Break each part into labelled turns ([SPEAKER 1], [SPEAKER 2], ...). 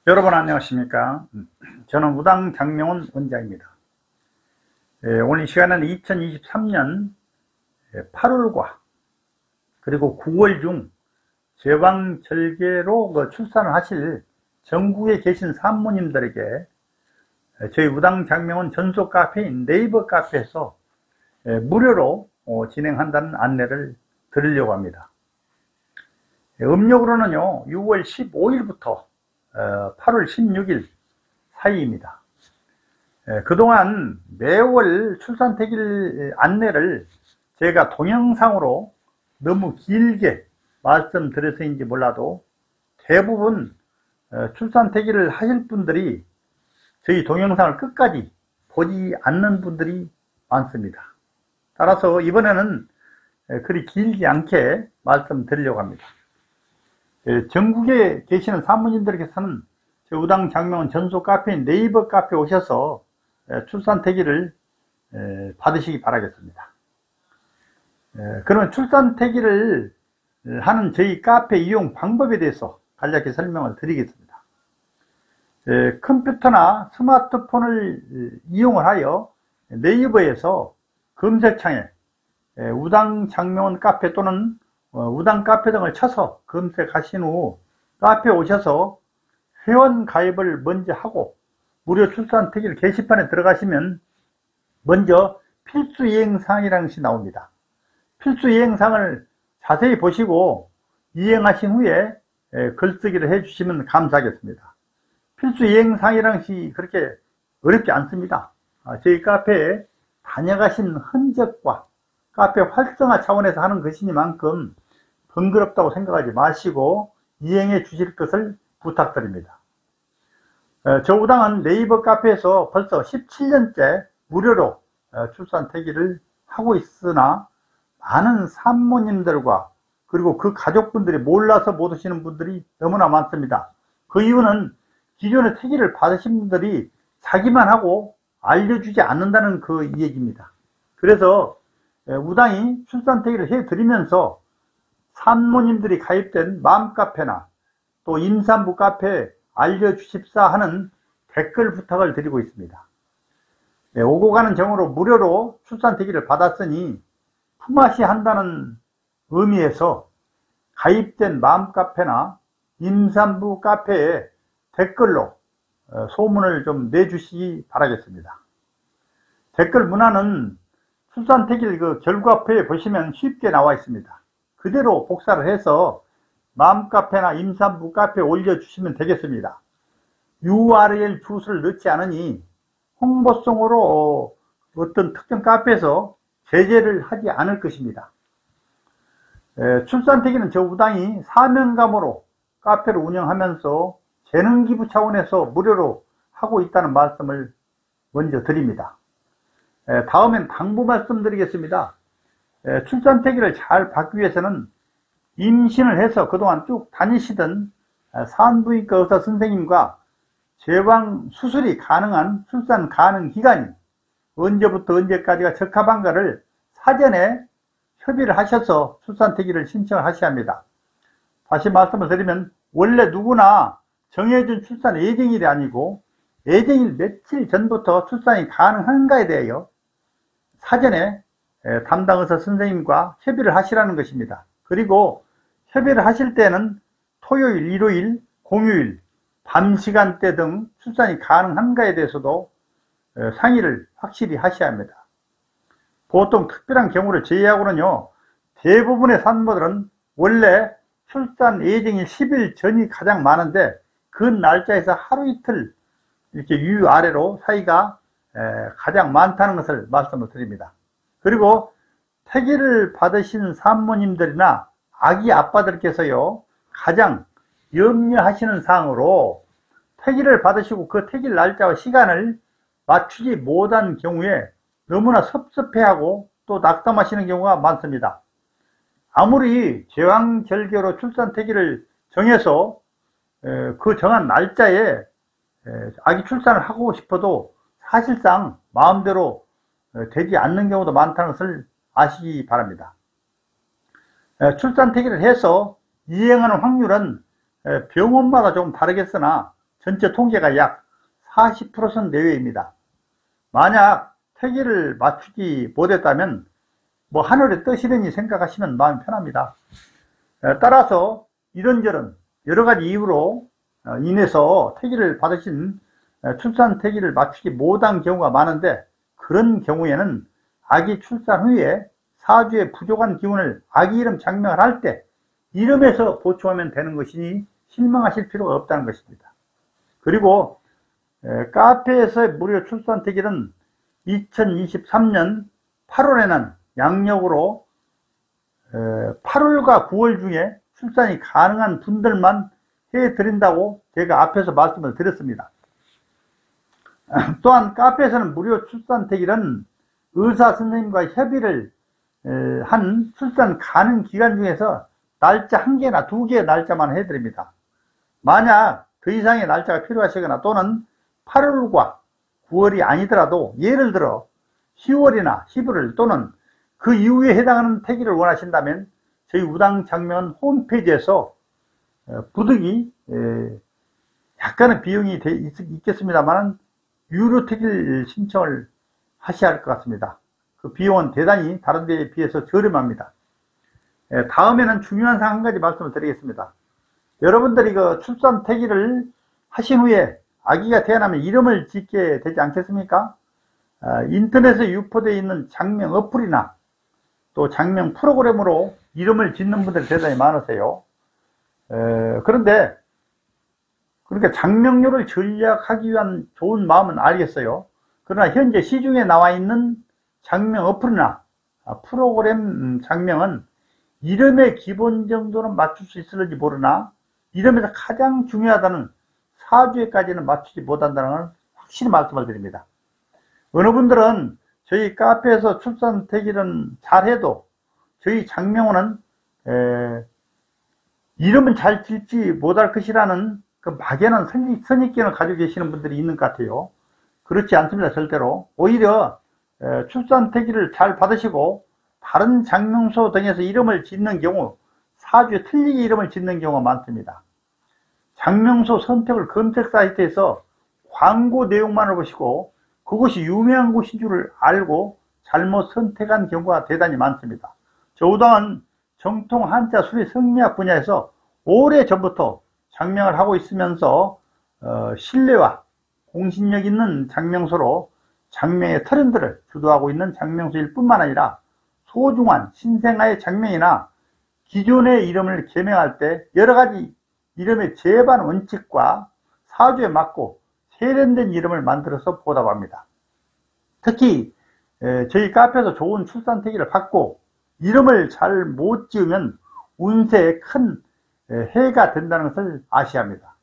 [SPEAKER 1] 여러분 안녕하십니까? 저는 우당 장명훈 원장입니다. 오늘 이 시간은 2023년 8월과 그리고 9월 중 제왕절개로 출산을 하실 전국에 계신 산모님들에게 저희 우당 장명훈 전속 카페인 네이버 카페에서 무료로 진행한다는 안내를 드리려고 합니다. 음력으로는요 6월 15일부터 8월 16일 사이입니다. 그동안 매월 출산택일 안내를 제가 동영상으로 너무 길게 말씀드려서인지 몰라도 대부분 출산택일을 하실 분들이 저희 동영상을 끝까지 보지 않는 분들이 많습니다. 따라서 이번에는 그리 길지 않게 말씀드리려고 합니다. 전국에 계시는 사모님들께서는 우당 장명훈 전속 카페인 네이버 카페 오셔서 출산택일을 받으시기 바라겠습니다. 그러면 출산택일을 하는 저희 카페 이용 방법에 대해서 간략히 설명을 드리겠습니다. 컴퓨터나 스마트폰을 이용을 하여 네이버에서 검색창에 우당 장명훈 카페 또는 우당 카페 등을 쳐서 검색하신 후 카페에 오셔서 회원 가입을 먼저 하고 무료 출산택일 게시판에 들어가시면 먼저 필수 이행사항이라는 것이 나옵니다. 필수 이행사항을 자세히 보시고 이행하신 후에 글쓰기를 해주시면 감사하겠습니다. 필수 이행사항이라는 것이 그렇게 어렵지 않습니다. 저희 카페에 다녀가신 흔적과 카페 활성화 차원에서 하는 것이니만큼 번거롭다고 생각하지 마시고 이행해 주실 것을 부탁드립니다. 저 우당은 네이버 카페에서 벌써 17년째 무료로 출산택일을 하고 있으나 많은 산모님들과 그리고 그 가족분들이 몰라서 못 오시는 분들이 너무나 많습니다. 그 이유는 기존에 택일을 받으신 분들이 자기만 하고 알려주지 않는다는 그 얘기입니다. 그래서 우당이 출산택일을 해드리면서 산모님들이 가입된 맘카페나 또 임산부 카페에 알려주십사 하는 댓글 부탁을 드리고 있습니다. 오고 가는 정으로 무료로 출산택일을 받았으니 품앗이 한다는 의미에서 가입된 맘카페나 임산부 카페에 댓글로 소문을 좀 내주시기 바라겠습니다. 댓글 문화는 출산택일 그 결과표에 보시면 쉽게 나와 있습니다. 그대로 복사를 해서 맘카페나 임산부 카페에 올려주시면 되겠습니다. URL 주소를 넣지 않으니 홍보성으로 어떤 특정 카페에서 제재를 하지 않을 것입니다. 출산택일은 저 우당이 사명감으로 카페를 운영하면서 재능기부 차원에서 무료로 하고 있다는 말씀을 먼저 드립니다. 다음엔 당부 말씀드리겠습니다. 출산택일을 잘 받기 위해서는 임신을 해서 그동안 쭉 다니시던 산부인과 의사 선생님과 제왕 수술이 가능한 출산 가능 기간이 언제부터 언제까지가 적합한가를 사전에 협의를 하셔서 출산택일을 신청을 하셔야 합니다. 다시 말씀을 드리면 원래 누구나 정해진 출산 예정일이 아니고 예정일 며칠 전부터 출산이 가능한가에 대하여 사전에 담당 의사 선생님과 협의를 하시라는 것입니다. 그리고 협의를 하실 때는 토요일, 일요일, 공휴일, 밤 시간대 등 출산이 가능한가에 대해서도 상의를 확실히 하셔야 합니다. 보통 특별한 경우를 제외하고는요, 대부분의 산모들은 원래 출산 예정일 10일 전이 가장 많은데 그 날짜에서 하루 이틀 이렇게 위아래로 사이가 가장 많다는 것을 말씀을 드립니다. 그리고 택일을 받으신 산모님들이나 아기 아빠들께서요 가장 염려하시는 사항으로 택일을 받으시고 그 택일 날짜와 시간을 맞추지 못한 경우에 너무나 섭섭해하고 또 낙담하시는 경우가 많습니다. 아무리 제왕절개로 출산택일을 정해서 그 정한 날짜에 아기 출산을 하고 싶어도 사실상 마음대로 되지 않는 경우도 많다는 것을 아시기 바랍니다. 출산택일을 해서 이행하는 확률은 병원마다 좀 다르겠으나 전체 통계가 약 40% 내외입니다. 만약 태기를 맞추지 못했다면 뭐 하늘에 떠시려니 생각하시면 마음이 편합니다. 따라서 이런저런 여러가지 이유로 인해서 태기를 받으신 출산 태기를 맞추지 못한 경우가 많은데, 그런 경우에는 아기 출산 후에 사주에 부족한 기운을 아기 이름 장명을 할 때 이름에서 보충하면 되는 것이니 실망하실 필요가 없다는 것입니다. 그리고 카페에서의 무료 출산 태기는 2023년 8월에는 양력으로 8월과 9월 중에 출산이 가능한 분들만 해드린다고 제가 앞에서 말씀을 드렸습니다. 또한 카페에서는 무료 출산 태기는 의사 선생님과 협의를 한 출산 가능 기간 중에서 날짜 1개나 2개의 날짜만 해드립니다. 만약 더 이상의 날짜가 필요하시거나 또는 8월과 9월이 아니더라도 예를 들어 10월이나 11월 또는 그 이후에 해당하는 태기를 원하신다면 저희 우당장면 홈페이지에서 부득이 약간의 비용이 있겠습니다만 유료 태기를 신청을 하셔야 할 것 같습니다. 그 비용은 대단히 다른 데에 비해서 저렴합니다. 다음에는 중요한 사항 한 가지 말씀을 드리겠습니다. 여러분들이 그 출산 태기를 하신 후에 아기가 태어나면 이름을 짓게 되지 않겠습니까? 인터넷에 유포되어 있는 장명 어플이나 또 장명 프로그램으로 이름을 짓는 분들이 대단히 많으세요. 그런데 그러니까 장명료를 절약하기 위한 좋은 마음은 알겠어요. 그러나 현재 시중에 나와 있는 장명 어플이나 프로그램 장명은 이름의 기본 정도는 맞출 수 있을지 모르나 이름에서 가장 중요하다는 사주에까지는 맞추지 못한다는 걸 확실히 말씀을 드립니다. 어느 분들은 저희 카페에서 출산 태기는 잘해도 저희 장명호는 이름은 잘 짓지 못할 것이라는 그 막연한 선입견을 가지고 계시는 분들이 있는 것 같아요. 그렇지 않습니다. 절대로. 오히려 출산 태기를 잘 받으시고 다른 장명소 등에서 이름을 짓는 경우 사주에 틀리게 이름을 짓는 경우가 많습니다. 장명소 선택을 검색 사이트에서 광고 내용만을 보시고 그것이 유명한 곳인 줄을 알고 잘못 선택한 경우가 대단히 많습니다. 저 우당은 정통 한자 수리 성리학 분야에서 오래전부터 장명을 하고 있으면서 신뢰와 공신력 있는 장명소로 장명의 트렌드를 주도하고 있는 장명소일 뿐만 아니라 소중한 신생아의 장명이나 기존의 이름을 개명할 때 여러가지 이름의 제반 원칙과 사주에 맞고 세련된 이름을 만들어서 보답합니다. 특히 저희 카페에서 좋은 출산 태기를 받고 이름을 잘 못 지으면 운세에 큰 해가 된다는 것을 아셔야 합니다.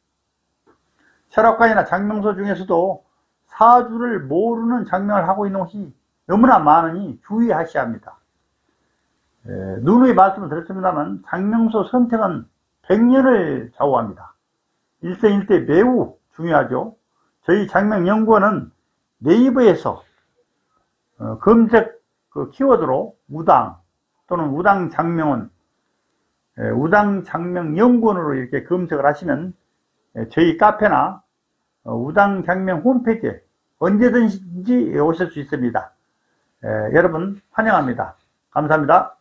[SPEAKER 1] 철학관이나 장명소 중에서도 사주를 모르는 장명을 하고 있는 곳이 너무나 많으니 주의하셔야 합니다. 누누이 말씀을 드렸습니다만 장명소 선택은 100년을 좌우합니다. 일생일대 매우 중요하죠. 저희 장명연구원은 네이버에서 검색 키워드로 우당 또는 우당장명원, 우당장명연구원으로 이렇게 검색을 하시면 저희 카페나 우당장명 홈페이지에 언제든지 오실 수 있습니다. 여러분 환영합니다. 감사합니다.